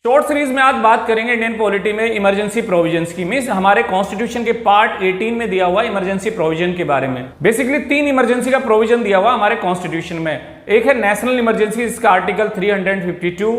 Short series में आज बात करेंगे इंडियन पॉलिटी में इमरजेंसी प्रोविजंस की। मींस हमारे कॉन्स्टिट्यूशन के पार्ट 18 में दिया हुआ इमरजेंसी प्रोविजन के बारे में। बेसिकली 3 इमरजेंसी का प्रोविजन दिया हुआ हमारे कॉन्स्टिट्यूशन में। एक है नेशनल इमरजेंसी, इसका article 352,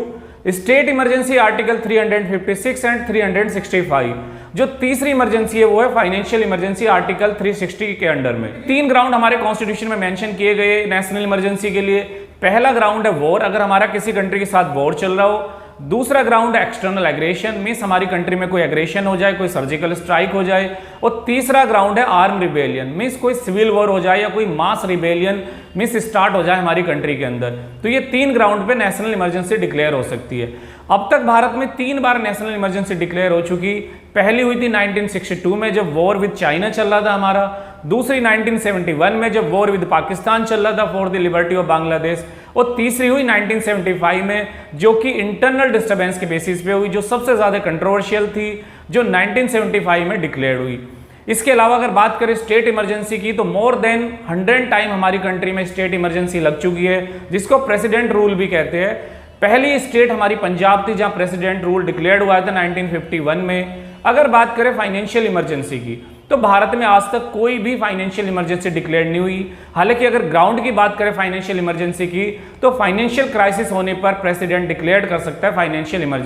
state emergency article 356 and 365। जो तीसरी इमरजेंसी है वो है फाइनेंशियल इमरजेंसी आर्टिकल 360 के अंडर में। 3 ग्राउंड हमारे कॉन्स्टिट्यूशन में मेंशन किए गए नेशनल इमरजेंसी के लिए। पहला ग्राउंड है वॉर, अगर हमारा किसी कंट्री के साथ वॉर चल रहा हो। दूसरा ग्राउंड है एक्सटर्नल एग्रेशन, मींस हमारी कंट्री में कोई एग्रेशन हो जाए, कोई सर्जिकल स्ट्राइक हो जाए। और तीसरा ग्राउंड है आर्म रिबेलियन, मींस कोई सिविल वॉर हो जाए या कोई मास रिबेलियन मींस स्टार्ट हो जाए हमारी कंट्री के अंदर। तो ये 3 ग्राउंड पे नेशनल इमरजेंसी डिक्लेयर हो सकती है। अब तक भारत में 3 बार नेशनल इमरजेंसी डिक्लेयर हो चुकी। पहली हुई थी 1962 में जब वॉर विद चाइना चल रहा था हमारा। दूसरी 1971 में जब वॉर विद पाकिस्तान चल रहा था for the liberty of Bangladesh. और तीसरी हुई 1975 में जो कि इंटरनल डिस्टर्बेंस के बेसिस पे हुई, जो सबसे ज्यादा कंट्रोवर्शियल थी, जो 1975 में डिक्लेयर हुई। इसके अलावा अगर बात करें स्टेट इमरजेंसी की तो मोर देन 100 टाइम हमारी कंट्री में स्टेट इमरजेंसी लग चुकी है, जिसको प्रेसिडेंट रूल भी कहते हैं। पहली स्टेट हमारी पंजाब थी जहां प्रेसिडेंट रूल डिक्लेयर्ड हुआ था 1951 में। अगर बात करें फाइनेंशियल इमरजेंसी की तो भारत में आज तक कोई भी फाइनेंशियल इमरजेंसी डिक्लेयर नहीं हुई। हालांकि अगर ग्राउंड की बात करें फाइनेंशियल इमरजेंसी की तो फाइनेंशियल क्राइसिस होने पर प्रेसिडेंट डिक्लेयर कर सकता है फाइनेंशियल इमरजेंसी।